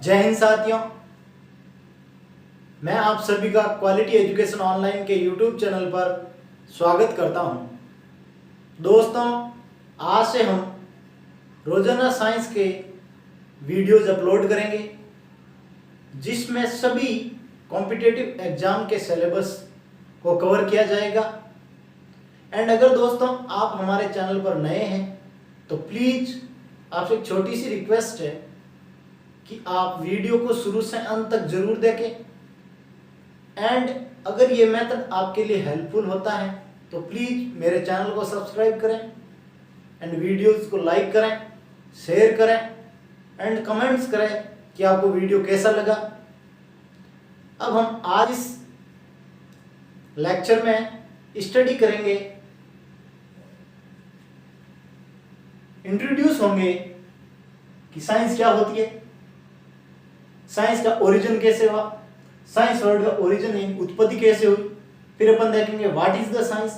जय हिंद साथियों, मैं आप सभी का क्वालिटी एजुकेशन ऑनलाइन के यूट्यूब चैनल पर स्वागत करता हूं। दोस्तों, आज से हम रोजाना साइंस के वीडियोज अपलोड करेंगे जिसमें सभी कॉम्पिटिटिव एग्जाम के सिलेबस को कवर किया जाएगा। एंड अगर दोस्तों आप हमारे चैनल पर नए हैं तो प्लीज़ आपसे एक छोटी सी रिक्वेस्ट है कि आप वीडियो को शुरू से अंत तक जरूर देखें। एंड अगर ये मेथड आपके लिए हेल्पफुल होता है तो प्लीज़ मेरे चैनल को सब्सक्राइब करें एंड वीडियोस को लाइक करें, शेयर करें एंड कमेंट्स करें कि आपको वीडियो कैसा लगा। अब हम आज इस लेक्चर में स्टडी करेंगे, इंट्रोड्यूस होंगे कि साइंस क्या होती है, साइंस का ओरिजिन कैसे हुआ, साइंस वर्ड का ओरिजिन यानी उत्पत्ति कैसे हुई। फिर अपन देखेंगे व्हाट इज द साइंस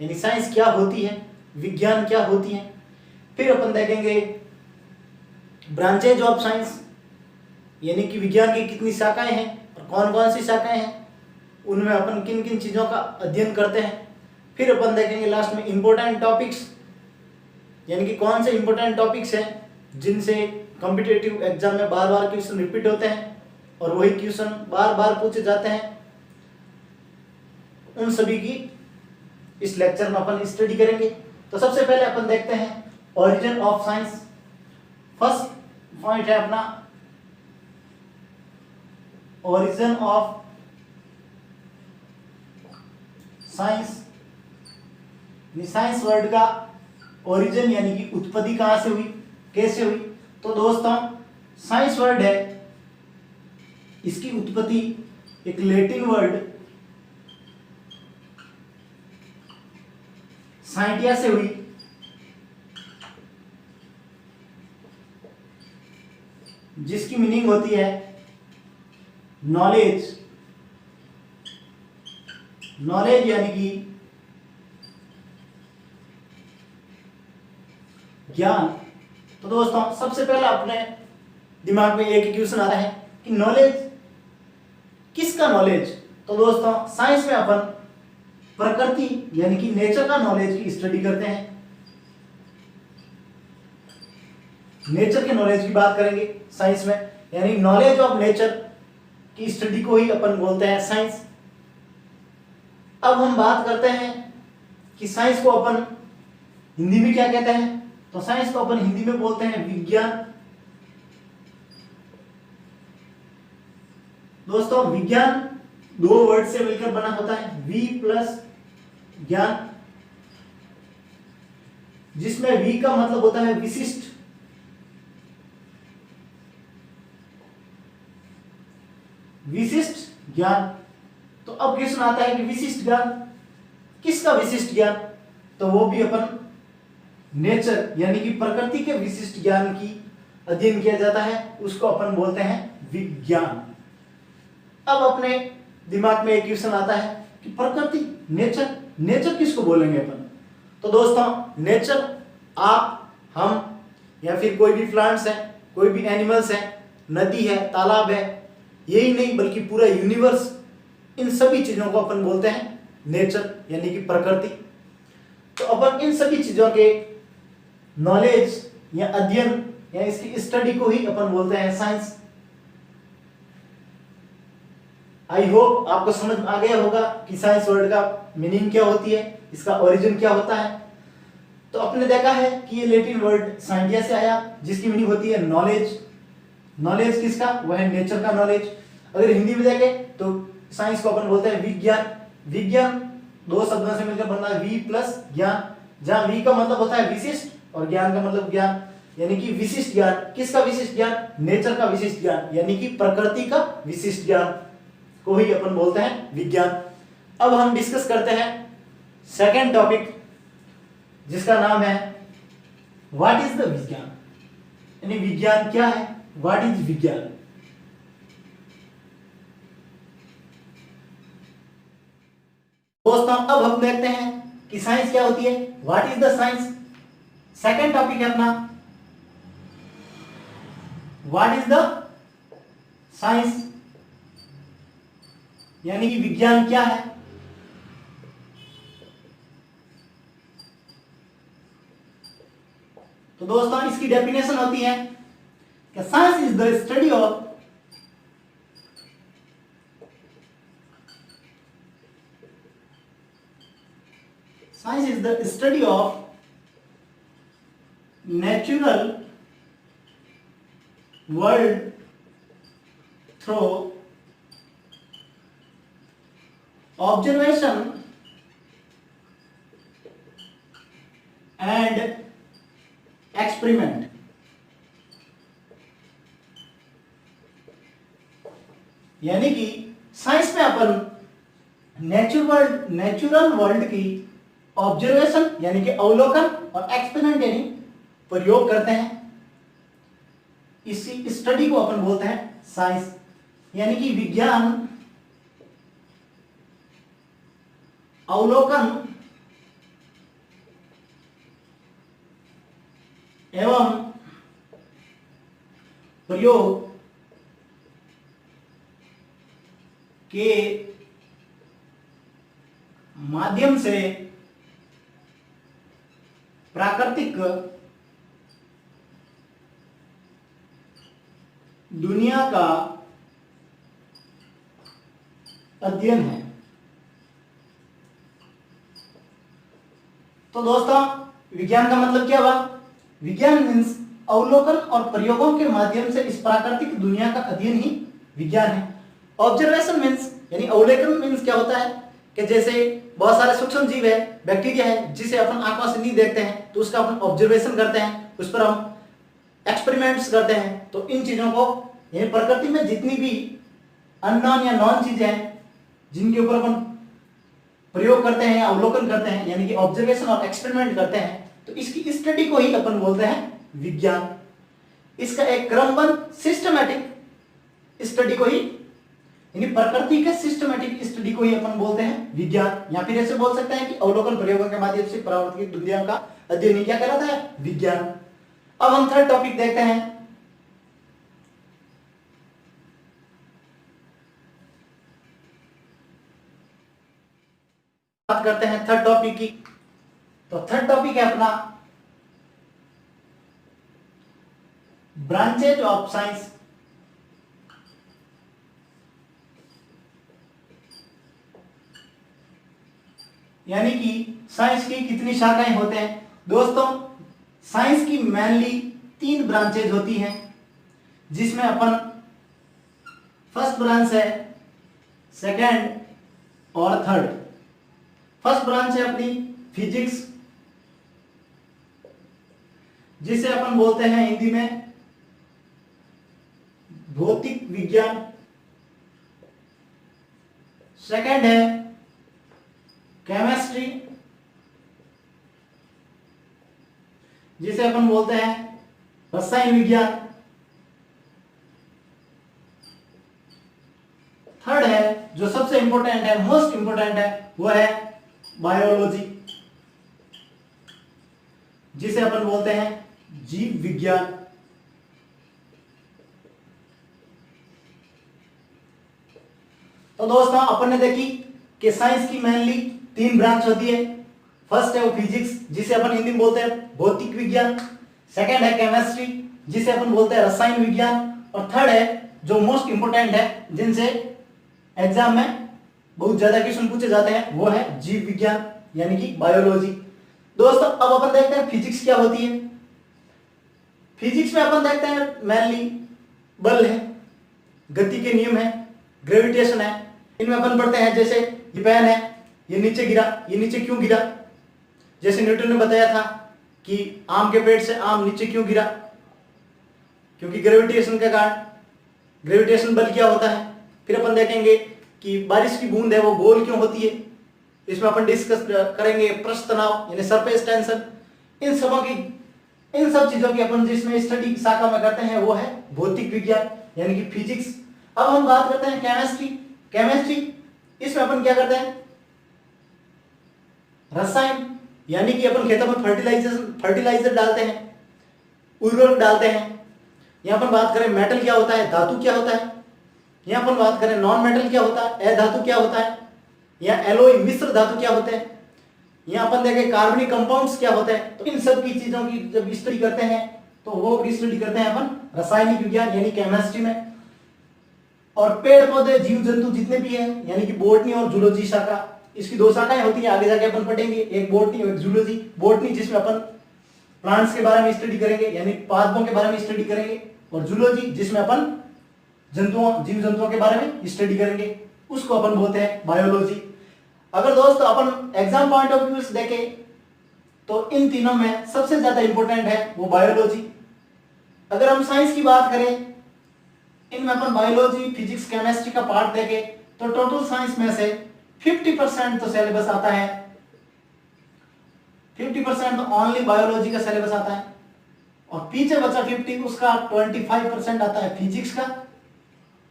यानी साइंस क्या होती है, विज्ञान क्या होती है। फिर अपन देखेंगे ब्रांचेज ऑफ साइंस यानी कि विज्ञान की कितनी शाखाएं हैं और कौन कौन सी शाखाएं हैं, उनमें अपन किन किन चीज़ों का अध्ययन करते हैं। फिर अपन देखेंगे लास्ट में इंपॉर्टेंट टॉपिक्स यानी कि कौन से इंपॉर्टेंट टॉपिक्स हैं जिनसे कॉम्पिटिटिव एग्जाम में बार बार क्वेश्चन रिपीट होते हैं और वही क्वेश्चन बार बार पूछे जाते हैं। उन सभी की इस लेक्चर में अपन स्टडी करेंगे। तो सबसे पहले अपन देखते हैं origin of science. First point है अपना origin of science. Science word का ओरिजिन यानी कि उत्पत्ति कहां से हुई, कैसे हुई। तो दोस्तों साइंस वर्ड है, इसकी उत्पत्ति एक लैटिन वर्ड साइंटिया से हुई, जिसकी मीनिंग होती है नॉलेज। नॉलेज यानी कि ज्ञान। तो दोस्तों सबसे पहले अपने दिमाग में एक क्वेश्चन आ रहा है कि नॉलेज किसका नॉलेज। तो दोस्तों साइंस में अपन प्रकृति यानी कि नेचर का नॉलेज की स्टडी करते हैं, नेचर के नॉलेज की बात करेंगे साइंस में, यानी नॉलेज ऑफ नेचर की स्टडी को ही अपन बोलते हैं साइंस। अब हम बात करते हैं कि साइंस को अपन हिंदी में क्या कहते हैं। तो साइंस को अपन हिंदी में बोलते हैं विज्ञान। दोस्तों विज्ञान दो वर्ड से मिलकर बना होता है, वी प्लस ज्ञान, जिसमें वी का मतलब होता है विशिष्ट। विशिष्ट ज्ञान। तो अब क्वेश्चन आता है कि विशिष्ट ज्ञान किसका विशिष्ट ज्ञान। तो वो भी अपन नेचर यानी कि प्रकृति के विशिष्ट ज्ञान की अध्ययन किया जाता है, उसको अपन बोलते हैं विज्ञान। अब अपने दिमाग में एक क्वेश्चन आता है कि प्रकृति नेचर, नेचर किसको बोलेंगे अपन। तो दोस्तों नेचर आप, हम या फिर कोई भी प्लांट्स है, कोई भी एनिमल्स है, नदी है, तालाब है, यही नहीं बल्कि पूरा यूनिवर्स, इन सभी चीजों को अपन बोलते हैं नेचर यानी कि प्रकृति। तो अपन इन सभी चीजों के नॉलेज या अध्ययन या इसकी स्टडी को ही अपन बोलते हैं साइंस। आई होप आपको समझ आ गया होगा कि साइंस वर्ड का मीनिंग क्या होती है, इसका ओरिजिन क्या होता है। तो आपने देखा है कि ये लैटिन वर्ड साइंटिया से आया, जिसकी मीनिंग होती है नॉलेज। नॉलेज किसका, वह है नेचर का नॉलेज। अगर हिंदी में देखें तो साइंस को अपन बोलते हैं विज्ञान। विज्ञान दो शब्दों से मिलकर बनता है वी प्लस ज्ञान, जहां वी का मतलब होता है विशिष्ट और ज्ञान का मतलब ज्ञान, यानी कि विशिष्ट ज्ञान। किसका विशिष्ट ज्ञान, नेचर का विशिष्ट ज्ञान यानी कि प्रकृति का विशिष्ट ज्ञान को ही अपन बोलते हैं विज्ञान। अब हम डिस्कस करते हैं सेकेंड टॉपिक, जिसका नाम है व्हाट इज द विज्ञान यानी विज्ञान क्या है, व्हाट इज विज्ञान। दोस्तों अब हम देखते हैं कि साइंस क्या होती है, what is the science. Second topic है अपना व्हाट इज द साइंस यानी कि विज्ञान क्या है? तो दोस्तों इसकी डेफिनेशन होती है कि science is the study of Science is the study of natural world through observation and experiment. यानी कि साइंस में अपन नेचुरल वर्ल्ड की ऑब्जर्वेशन यानी कि अवलोकन और एक्सपेरिमेंट यानी प्रयोग करते हैं। इसी स्टडी को अपन बोलते हैं साइंस, यानी कि विज्ञान अवलोकन एवं प्रयोग के माध्यम से प्राकृतिक दुनिया का अध्ययन है। तो दोस्तों विज्ञान का मतलब क्या हुआ? विज्ञान मीन्स अवलोकन और प्रयोगों के माध्यम से इस प्राकृतिक दुनिया का अध्ययन ही विज्ञान है। ऑब्जर्वेशन मीन्स यानी अवलोकन मीन्स क्या होता है कि जैसे बहुत सारे सूक्ष्म जीव है, बैक्टीरिया है, जिसे अपन आंखों से नहीं देखते हैं, तो उसका अपन ऑब्जर्वेशन करते हैं, उस पर हम एक्सपेरिमेंट्स करते हैं। तो इन चीजों को यानी प्रकृति में जितनी भी अननोन या नॉन चीजें हैं जिनके ऊपर अपन प्रयोग करते हैं या अवलोकन करते हैं यानी कि ऑब्जर्वेशन और एक्सपेरिमेंट करते हैं, तो इसकी स्टडी को ही अपन बोलते हैं विज्ञान। इसका एक क्रमबद्ध सिस्टमैटिक स्टडी को ही यानी प्रकृति के सिस्टमैटिक स्टडी को ही अपन बोलते हैं विज्ञान। या फिर ऐसे बोल सकते हैं कि अवलोकन प्रयोगों के माध्यम से प्राकृतिक दुनिया का अध्ययन ही क्या कहलाता है? विज्ञान। अब हम थर्ड टॉपिक देखते हैं। बात करते हैं थर्ड टॉपिक की। तो थर्ड टॉपिक है अपना ब्रांचेज ऑफ साइंस। यानी कि साइंस की कितनी शाखाएं होते हैं? दोस्तों साइंस की मेनली 3 ब्रांचेज होती हैं, जिसमें अपन फर्स्ट ब्रांच है, सेकंड और थर्ड। फर्स्ट ब्रांच है अपनी फिजिक्स, जिसे अपन बोलते हैं हिंदी में भौतिक विज्ञान। सेकंड है केमिस्ट्री, जिसे अपन बोलते हैं रसायन विज्ञान। थर्ड है जो सबसे इंपॉर्टेंट है, मोस्ट इंपॉर्टेंट है, वो है बायोलॉजी, जिसे अपन बोलते हैं जीव विज्ञान। तो दोस्तों अपन ने देखी कि साइंस की मेनली 3 ब्रांच होती है। फर्स्ट है वो फिजिक्स, जिसे अपन हिंदी में बोलते हैं भौतिक विज्ञान। सेकंड है केमिस्ट्री, जिसे अपन बोलते हैं रसायन विज्ञान। और थर्ड है जो मोस्ट इंपोर्टेंट है, जिनसे एग्जाम में बहुत ज्यादा क्वेश्चन पूछे जाते हैं, वो है जीव विज्ञान यानी कि बायोलॉजी। दोस्तों अब अपन देखते हैं फिजिक्स क्या होती है। फिजिक्स में अपन देखते हैं मेनली बल है, गति के नियम है, ग्रेविटेशन है। इनमें अपन पढ़ते हैं जैसे ये पेन है, ये नीचे गिरा, ये नीचे क्यों गिरा? जैसे न्यूटन ने बताया था कि आम के पेड़ से आम नीचे क्यों गिरा, क्योंकि ग्रेविटेशन के कारण। ग्रेविटेशन बल क्या होता है। फिर अपन देखेंगे कि बारिश की बूंद है वो गोल क्यों होती है। इसमें अपन डिस्कस करेंगे पृष्ठ तनाव यानी सरफेस टेंशन। इन सब चीजों की अपन जिसमें स्टडी शाखा में करते हैं वो है भौतिक विज्ञान यानी कि फिजिक्स। अब हम बात करते हैं केमिस्ट्री। इसमें अपन क्या करते हैं? रसायन यानी कि अपन खेतों में फर्टिलाइजर डालते हैं, उर्वरक डालते हैं। यहां पर बात करें मेटल क्या होता है, धातु क्या होता है, यहाँ अपन बात करें नॉन मेटल क्या होता है, अधातु क्या होता है, या एलॉय मिश्र धातु क्या होते हैं, यहाँ अपन देखें कार्बनिक कंपाउंड्स क्या होते हैं। तो इन सब की चीजों की जब स्टडी करते हैं तो वो स्टडी करते हैं अपन रासायनिक विज्ञान यानी केमिस्ट्री में। और पेड़ पौधे जीव जंतु जितने भी हैं यानी कि बॉटनी और जूलॉजी शाखा, इसकी दो शाखाएं होती हैं, आगे जाके अपन पढ़ेंगे, एक बॉटनी और एक जूलॉजी। बॉटनी जिसमें अपन प्लांट्स के बारे में स्टडी करेंगे यानी पादपों के बारे में स्टडी करेंगे, और जूलॉजी जिसमें अपन जीव जंतुओं के बारे में स्टडी करेंगे, उसको अपन बोलते हैं बायोलॉजी। अगर दोस्त अपन एग्जाम पॉइंट ऑफ व्यू से देखें तो इन तीनों में सबसे ज्यादा इंपॉर्टेंट है वो बायोलॉजी। अगर हम साइंस की बात करें, इनमें अपन बायोलॉजी, फिजिक्स, केमिस्ट्री का पार्ट देखें तो टोटल साइंस में से 50% तो सिलेबस आता है, 50% तो ओनली बायोलॉजी का सिलेबस आता है, और पीछे बचा 50 उसका 25% आता है फिजिक्स का,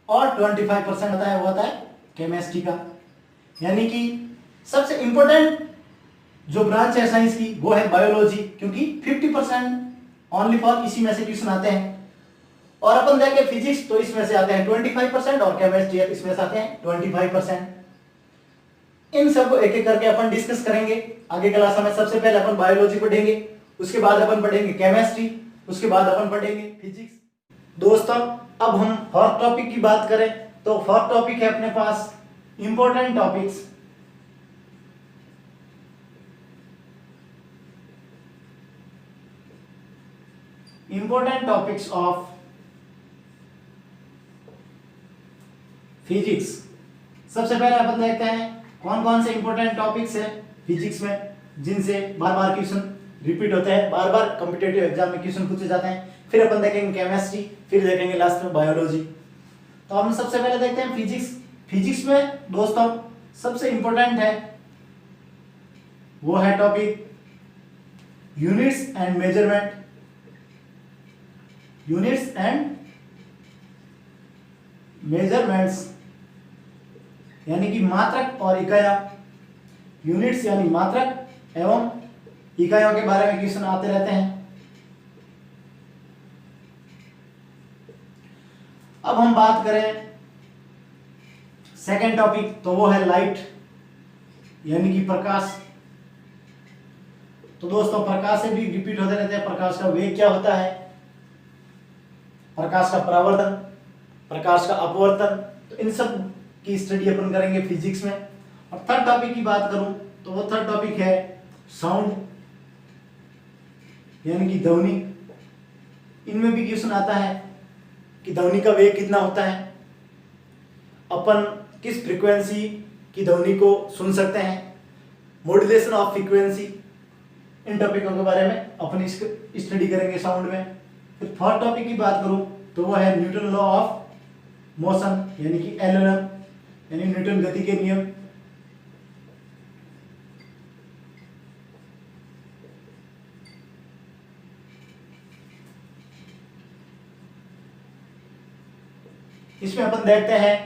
और 25% आता है वो आता है केमिस्ट्री का। यानी कि सबसे इंपॉर्टेंट जो ब्रांच है साइंस की वो है बायोलॉजी, क्योंकि 50% ओनली फॉर इसी में से क्वेश्चन आते हैं। और अपन देखें फिजिक्स तो इसमें से आते हैं 25% और केमिस्ट्री इसमें से आते हैं 25%। इन सब को एक एक करके अपन डिस्कस करेंगे आगे क्लास में। सबसे पहले अपन बायोलॉजी पढ़ेंगे, उसके बाद अपन पढ़ेंगे केमिस्ट्री, उसके बाद अपन पढ़ेंगे फिजिक्स। दोस्तों अब हम फर्स्ट टॉपिक की बात करें तो फर्स्ट टॉपिक है अपने पास important topics. Important topics of physics. सबसे पहले अपन देखते हैं कौन कौन से इंपॉर्टेंट टॉपिक्स है फिजिक्स में जिनसे बार बार क्वेश्चन रिपीट होते हैं, बार बार कॉम्पिटिटिव एग्जाम में क्वेश्चन पूछे जाते हैं। फिर अपन देखेंगे केमिस्ट्री, फिर देखेंगे लास्ट में बायोलॉजी। तो हम सबसे पहले देखते हैं फिजिक्स। फिजिक्स में दोस्तों सबसे इंपॉर्टेंट है वो है topic units and measurement. Units and measurements यानी कि मात्रक और इकाइयां। यूनिट्स यानी मात्रक एवं इकाइयों के बारे में क्वेश्चन आते रहते हैं। अब हम बात करें सेकेंड टॉपिक तो वो है लाइट यानी कि प्रकाश। तो दोस्तों प्रकाश से भी रिपीट होते रहते हैं, प्रकाश का वेग क्या होता है, प्रकाश का परावर्तन, प्रकाश का अपवर्तन, तो इन सब की स्टडी अपन करेंगे फिजिक्स में। और थर्ड टॉपिक की बात करूं तो वो थर्ड टॉपिक है साउंड यानी कि ध्वनि। इनमें भी क्वेश्चन आता है कि ध्वनि का वेग कितना होता है, अपन किस फ्रीक्वेंसी की ध्वनि को सुन सकते हैं, मॉड्यूलेशन ऑफ फ्रीक्वेंसी। इन टॉपिकों के बारे में अपन स्टडी करेंगे साउंड में। फिर फोर्थ टॉपिक की बात करूं तो वो है न्यूटन लॉ ऑफ मोशन यानी कि एलएलएम यानी न्यूटन गति के नियम। इसमें अपन देखते हैं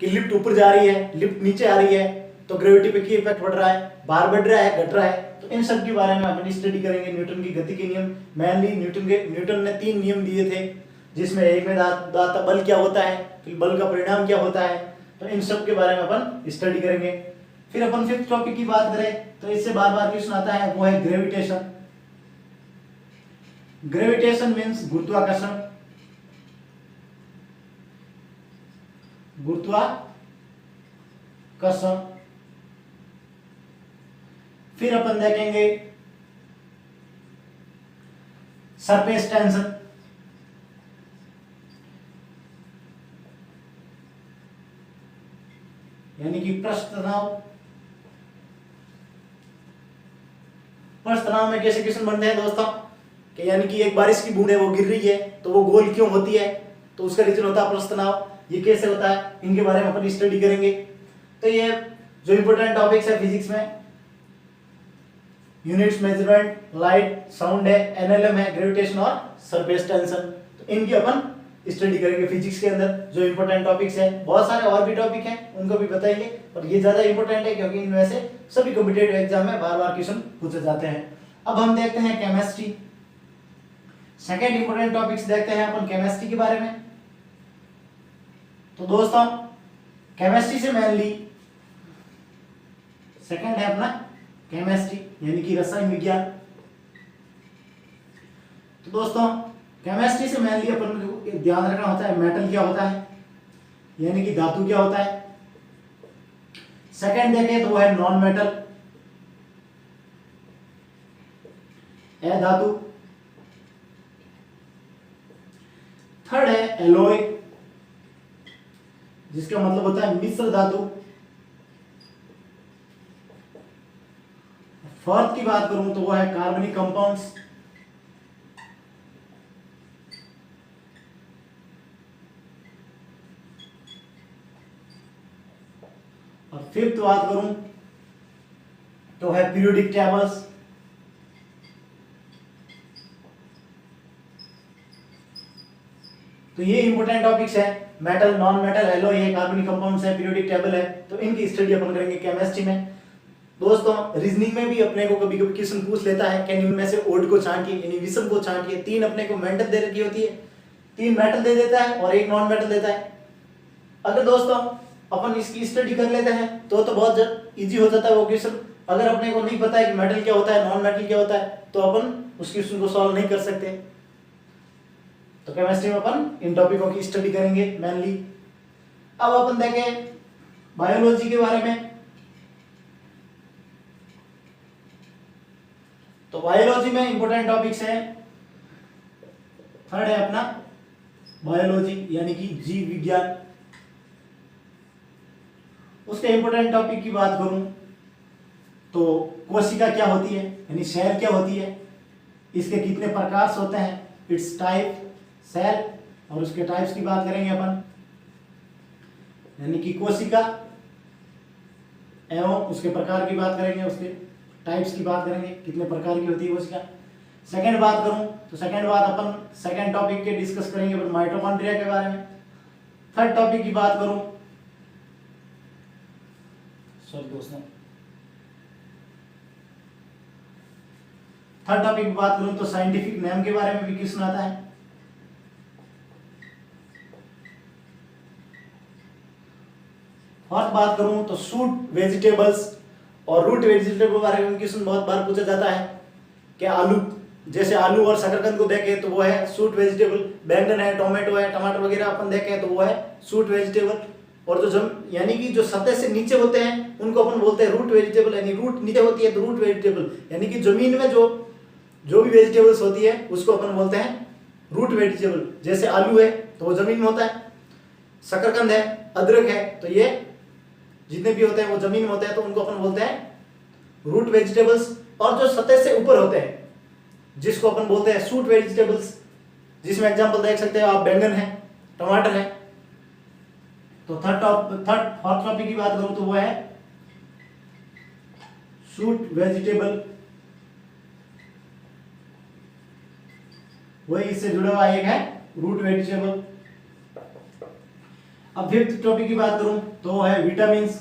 कि लिफ्ट ऊपर जा रही है, लिफ्ट नीचे आ रही है, तो ग्रेविटी पे की इफेक्ट पड़ रहा है, बार बढ़ रहा है, घट रहा है। तो इन सब के बारे में अपन स्टडी करेंगे। न्यूटन की गति के नियम, मेनली न्यूटन ने 3 नियम दिए थे, जिसमें एक में दाता बल क्या होता है, फिर बल का परिणाम क्या होता है, तो इन सब के बारे में अपन स्टडी करेंगे। फिर अपन फिफ्थ टॉपिक की बात करें तो इससे बार बार क्वेश्चन आता है वो है ग्रेविटेशन। ग्रेविटेशन मीन्स गुरुत्वाकर्षण। गुरुत्वाकर्षण। फिर अपन देखेंगे सरफेस टेंशन। यानी कि पृष्ठ तनाव। पृष्ठ तनाव में कैसे क्वेश्चन बनते हैं दोस्तों कि यानी कि एक बारिश की बूंद है वो गिर रही है तो वो गोल क्यों होती है, तो उसका रीजन होता है पृष्ठ तनाव। ये कैसे होता है, इनके बारे में अपन स्टडी करेंगे। तो ये जो इंपॉर्टेंट टॉपिक्स है फिजिक्स में, यूनिट्स, मेजरमेंट, लाइट, साउंड है, एनएलएम है, ग्रेविटेशन और सरफेस टेंशन, तो इनकी अपन स्टडी करेंगे फिजिक्स के अंदर जो इंपॉर्टेंट टॉपिक्स हैं। बहुत सारे और भी टॉपिक हैं, उनको भी बताएंगे, पर ये ज्यादा इंपॉर्टेंट है क्योंकि इनमें से सभी कॉम्पिटिटिव एग्जाम में बार बार क्वेश्चन पूछे जाते हैं। अब हम देखते हैं केमिस्ट्री। सेकेंड इंपॉर्टेंट टॉपिक्स देखते हैं अपन केमिस्ट्री के बारे में। तो दोस्तों केमिस्ट्री से मेनली सेकंड है अपना केमिस्ट्री यानी कि रसायन विज्ञान। तो दोस्तों केमिस्ट्री से मेनली अपन को ध्यान रखना होता है मेटल क्या होता है यानी कि धातु क्या होता है। सेकंड देखें तो वो है नॉन मेटल अधातु। थर्ड है एलॉय जिसका मतलब होता है मिश्र धातु। फोर्थ की बात करूं तो वो है कार्बनिक कंपाउंड्स। और फिफ्थ बात करूं तो है पीरियोडिक टेबल्स। तो ये इंपॉर्टेंट टॉपिक्स है मेटल नॉन मेटल एलॉय है कार्बनिक कंपाउंड्स है पीरियोडिक टेबल है। तो इनकी स्टडी अपन करेंगे केमिस्ट्री में। दोस्तों रीजनिंग में भी अपने को कभी कभी क्वेश्चन पूछ लेता है कि इनमें से ओड को छांटिए यानी विषम को छांटिए। तीन अपने को मेटल दे रखी होती है, तीन मेटल दे देता है और एक नॉन मेटल देता है। अगर दोस्तों अपन इसकी स्टडी कर लेते हैं तो बहुत इजी हो जाता है वो क्वेश्चन। अगर अपने को नहीं पता है कि मेटल क्या होता है नॉन मेटल क्या होता है तो अपन उस क्वेश्चन को सॉल्व नहीं कर सकते। तो केमिस्ट्री में अपन इन टॉपिकों की स्टडी करेंगे मेनली। अब अपन देखें बायोलॉजी के बारे में। तो बायोलॉजी में इंपॉर्टेंट टॉपिक्स हैं। थर्ड है अपना बायोलॉजी यानी कि जीव विज्ञान। उसके इंपॉर्टेंट टॉपिक की बात करूं तो कोशिका क्या होती है यानी सेल क्या होती है, इसके कितने प्रकार होते हैं, इट्स टाइप सेल, और उसके टाइप्स की बात करेंगे अपन यानी कि कोशिका एवं उसके प्रकार की बात करेंगे, उसके टाइप्स की बात करेंगे कितने प्रकार की होती है कोशिका। सेकंड बात करूं तो सेकंड बात अपन सेकंड टॉपिक के डिस्कस करेंगे अपन माइटोकॉन्ड्रिया के बारे में। थर्ड टॉपिक की बात करूं दोस्तों थर्ड टॉपिक की बात करूं तो साइंटिफिक नेम के बारे में भी क्वेश्चन आता है। फोर्थ बात करूं तो शूट वेजिटेबल्स और रूट वेजिटेबल के बारे में क्वेश्चन बहुत बार पूछा जाता है कि आलू जैसे आलू और शकरकंद को देखें तो वो है शूट वेजिटेबल, बैंगन है टोमेटो है टमाटर वगैरह अपन देखें तो वो है शूट वेजिटेबल। और जो यानी कि जो सतह से नीचे होते हैं उनको अपन बोलते हैं रूट वेजिटेबल यानी रूट नीचे होती है तो रूट वेजिटेबल यानी कि जमीन में जो भी वेजिटेबल्स होती है उसको अपन बोलते हैं रूट वेजिटेबल। जैसे आलू है तो वो जमीन में होता है, शकरकंद है, अदरक है, तो ये जितने भी होते हैं वो जमीन में होते हैं तो उनको अपन बोलते हैं रूट वेजिटेबल्स। और जो सतह से ऊपर होते हैं जिसको अपन बोलते हैं शूट वेजिटेबल्स, जिसमें एग्जांपल देख सकते हो आप बैंगन है, टमाटर है। तो फोर्थ टॉपिक की बात करूं तो वो है शूट वेजिटेबल, वही इससे जुड़ा हुआ एक है रूट वेजिटेबल। अब फिफ्थ टॉपिक की बात करूं तो वो है विटामिन्स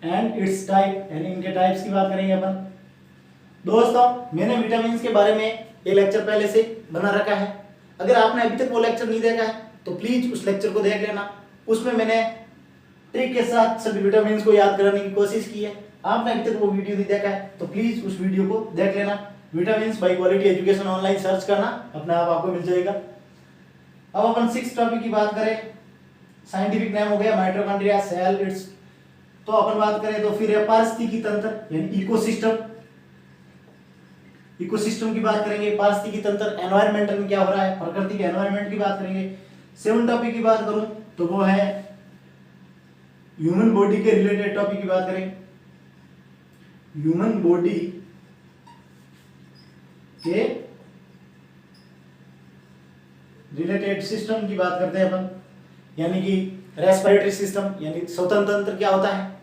एंड इट्स टाइप यानी इनके टाइप्स की बात करेंगे अपन। दोस्तों मैंने विटामिन्स के बारे में एक लेक्चर पहले से बना रखा है, अगर आपने अभी तक वो लेक्चर नहीं देखा है तो प्लीज उस लेक्चर को देख लेना। उसमें मैंने ट्रिक के साथ सभी विटामिन्स को याद कराने की कोशिश की है। आपने अभी तक वो वीडियो नहीं देखा है तो प्लीज उस वीडियो को देख लेना। Vitamins bye quality education online search करना, अपने आप आपको मिल जाएगा। अब अपन सिक्स टॉपिक की बात करें, साइंटिफिक नेम हो गया माइटोकॉन्ड्रिया, सेल, इट्स। तो अपन बात करें तो फिर है पारिस्थितिकी तंत्र यानी इकोसिस्टम। इकोसिस्टम की बात करेंगे, पारिस्थितिकी तंत्र एनवायरमेंट में क्या हो रहा है, प्रकृति के एनवायरमेंट की बात करेंगे। सेवन टॉपिक की बात करूं तो वो है ह्यूमन बॉडी के रिलेटेड टॉपिक की बात करें, ह्यूमन बॉडी के रिलेटेड सिस्टम की बात करते हैं अपन, यानी कि रेस्पिरेटरी सिस्टम यानी श्वसन तंत्र क्या होता है,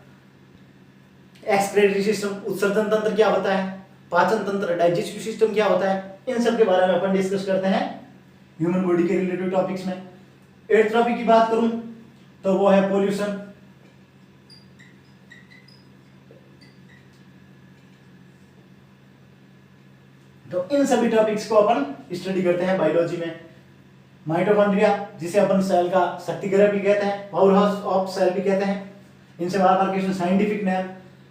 एक्सक्रीटरी सिस्टम उत्सर्जन तंत्र क्या होता है, पाचन तंत्र डाइजेस्टिव सिस्टम क्या होता है, इन सब के बारे में अपन डिस्कस करते हैं ह्यूमन बॉडी के रिलेटेड टॉपिक्स में। एट्थ टॉपिक की बात करूं तो वो है पोल्यूशन। तो इन सभी टॉपिक्स को अपन स्टडी करते हैं बायोलॉजी में। माइटोकॉन्ड्रिया जिसे अपन सेल का शक्ति ग्रह भी कहते हैं, पावर हाउस ऑफ सेल भी कहते हैं। इनसे बार बार क्वेश्चन साइंटिफिक नेम,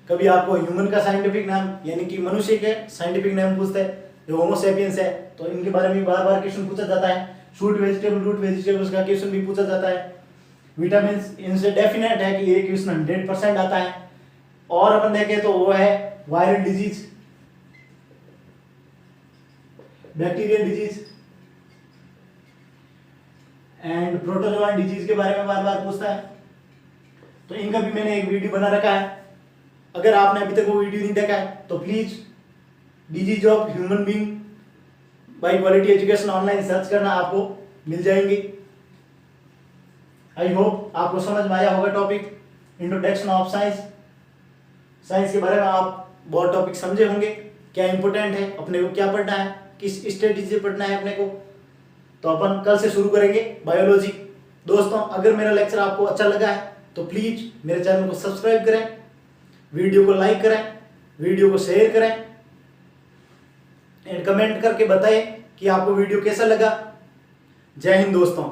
कभी आपको ह्यूमन का साइंटिफिक नाम यानी कि मनुष्य के साइंटिफिक नेम पूछते हैं, जो होमो सेपियंस है तो इनके बारे में बार बार क्वेश्चन पूछा जाता है। शूट वेजिटेबल रूट वेजिटेबल्स का क्वेश्चन भी पूछा जाता है। विटामिन इनसे डेफिनेट है कि ये क्वेश्चन 100% आता है। और अपन देखें तो वो है viral disease, bacterial disease and protozoan disease के बारे में बार बार पूछता है। तो इनका भी मैंने एक वीडियो बना रखा है, अगर आपने अभी तक वो वीडियो नहीं देखा है तो please disease of human being bye quality education online search करना, आपको मिल जाएंगे। आई होप आपको समझ में आया होगा topic introduction of science. Science के बारे में आप बहुत टॉपिक समझे होंगे, क्या इंपॉर्टेंट है, अपने को क्या पढ़ना है, किस स्ट्रेटेजी से पढ़ना है अपने को। तो अपन कल से शुरू करेंगे बायोलॉजी। दोस्तों अगर मेरा लेक्चर आपको अच्छा लगा है तो प्लीज मेरे चैनल को सब्सक्राइब करें, वीडियो को लाइक करें, वीडियो को शेयर करें एंड कमेंट करके बताएं कि आपको वीडियो कैसा लगा। जय हिंद दोस्तों।